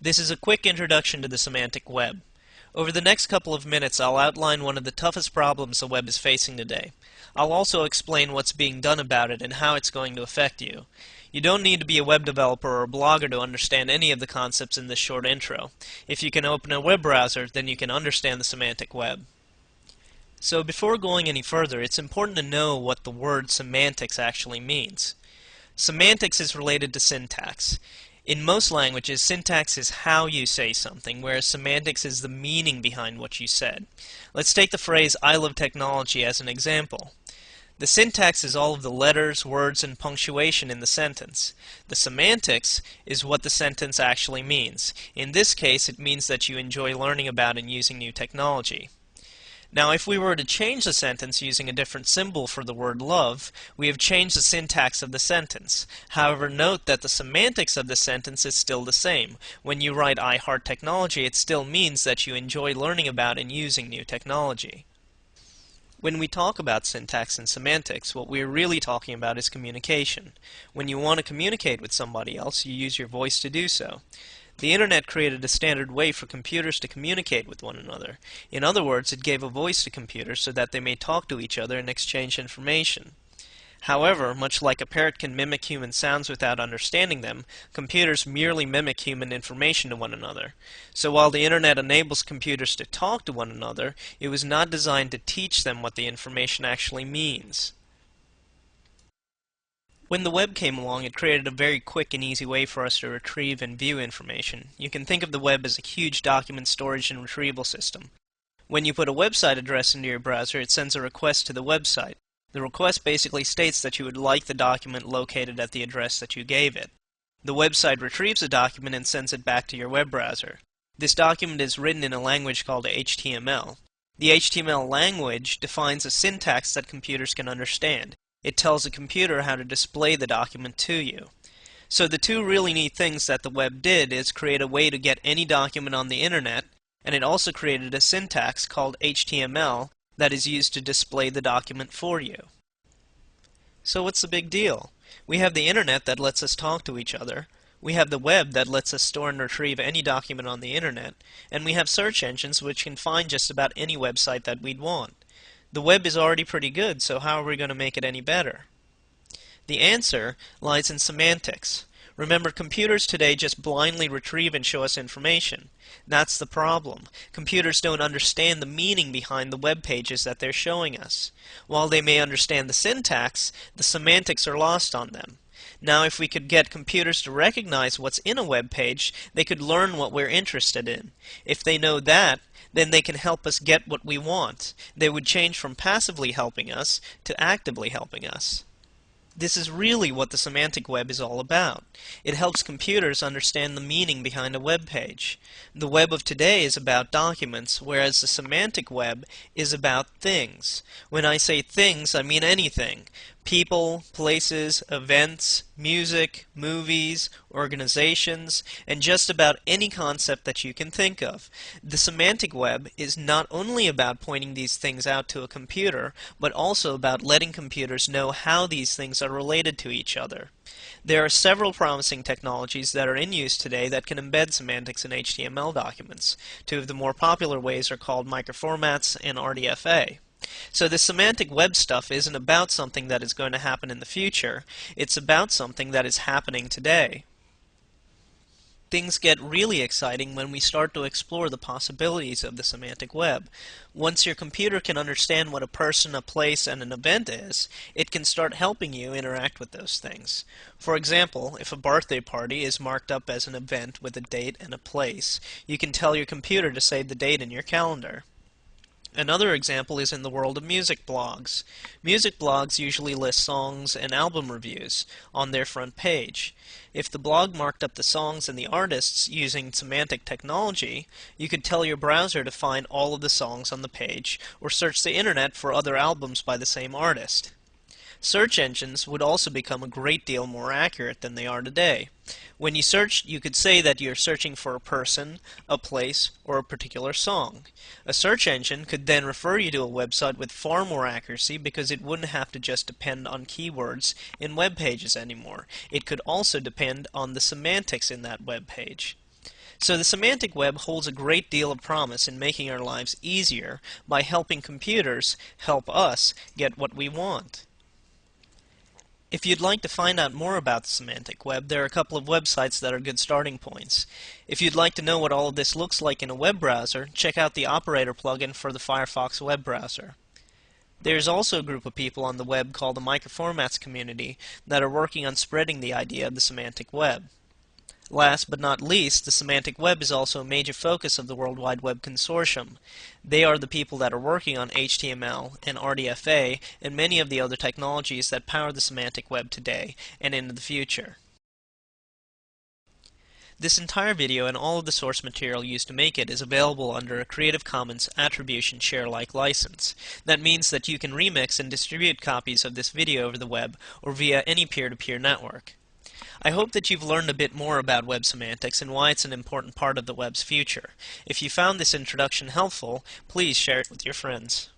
This is a quick introduction to the semantic web. Over the next couple of minutes, I'll outline one of the toughest problems the web is facing today. I'll also explain what's being done about it and how it's going to affect you. You don't need to be a web developer or a blogger to understand any of the concepts in this short intro. If you can open a web browser, then you can understand the semantic web. So before going any further, it's important to know what the word semantics actually means. Semantics is related to syntax. In most languages, syntax is how you say something, whereas semantics is the meaning behind what you said. Let's take the phrase "I love technology" as an example. The syntax is all of the letters, words, and punctuation in the sentence. The semantics is what the sentence actually means. In this case, it means that you enjoy learning about and using new technology. Now, if we were to change the sentence using a different symbol for the word love, we have changed the syntax of the sentence. However, note that the semantics of the sentence is still the same. When you write "I heart technology," it still means that you enjoy learning about and using new technology. When we talk about syntax and semantics, what we're really talking about is communication. When you want to communicate with somebody else, you use your voice to do so. The Internet created a standard way for computers to communicate with one another. In other words, it gave a voice to computers so that they may talk to each other and exchange information. However, much like a parrot can mimic human sounds without understanding them, computers merely mimic human information to one another. So while the Internet enables computers to talk to one another, it was not designed to teach them what the information actually means. When the web came along, it created a very quick and easy way for us to retrieve and view information. You can think of the web as a huge document storage and retrieval system. When you put a website address into your browser, it sends a request to the website. The request basically states that you would like the document located at the address that you gave it. The website retrieves the document and sends it back to your web browser. This document is written in a language called HTML. The HTML language defines a syntax that computers can understand. It tells the computer how to display the document to you. So the two really neat things that the web did is create a way to get any document on the Internet, and it also created a syntax called HTML that is used to display the document for you. So what's the big deal? We have the Internet that lets us talk to each other. We have the web that lets us store and retrieve any document on the Internet. And we have search engines which can find just about any website that we'd want. The web is already pretty good, so how are we going to make it any better? The answer lies in semantics. Remember, computers today just blindly retrieve and show us information. That's the problem. Computers don't understand the meaning behind the web pages that they're showing us. While they may understand the syntax, the semantics are lost on them. Now, if we could get computers to recognize what's in a web page, they could learn what we're interested in. If they know that, then they can help us get what we want. They would change from passively helping us to actively helping us. This is really what the semantic web is all about. It helps computers understand the meaning behind a web page. The web of today is about documents, whereas the semantic web is about things. When I say things, I mean anything. People, places, events, music, movies, organizations, and just about any concept that you can think of. The semantic web is not only about pointing these things out to a computer, but also about letting computers know how these things are related to each other. There are several promising technologies that are in use today that can embed semantics in HTML documents. Two of the more popular ways are called microformats and RDFA. So the semantic web stuff isn't about something that is going to happen in the future. It's about something that is happening today. Things get really exciting when we start to explore the possibilities of the semantic web. Once your computer can understand what a person, a place, and an event is, it can start helping you interact with those things. For example, if a birthday party is marked up as an event with a date and a place, you can tell your computer to save the date in your calendar. Another example is in the world of music blogs. Music blogs usually list songs and album reviews on their front page. If the blog marked up the songs and the artists using semantic technology, you could tell your browser to find all of the songs on the page, or search the Internet for other albums by the same artist. Search engines would also become a great deal more accurate than they are today. When you search, you could say that you're searching for a person, a place, or a particular song. A search engine could then refer you to a website with far more accuracy because it wouldn't have to just depend on keywords in web pages anymore. It could also depend on the semantics in that web page. So the semantic web holds a great deal of promise in making our lives easier by helping computers help us get what we want. If you'd like to find out more about the semantic web, there are a couple of websites that are good starting points. If you'd like to know what all of this looks like in a web browser, check out the Operator plugin for the Firefox web browser. There's also a group of people on the web called the Microformats community that are working on spreading the idea of the semantic web. Last but not least, the semantic web is also a major focus of the World Wide Web Consortium. They are the people that are working on HTML and RDFA and many of the other technologies that power the semantic web today and into the future. This entire video and all of the source material used to make it is available under a Creative Commons Attribution Share-alike license. That means that you can remix and distribute copies of this video over the web or via any peer-to-peer network. I hope that you've learned a bit more about web semantics and why it's an important part of the web's future. If you found this introduction helpful, please share it with your friends.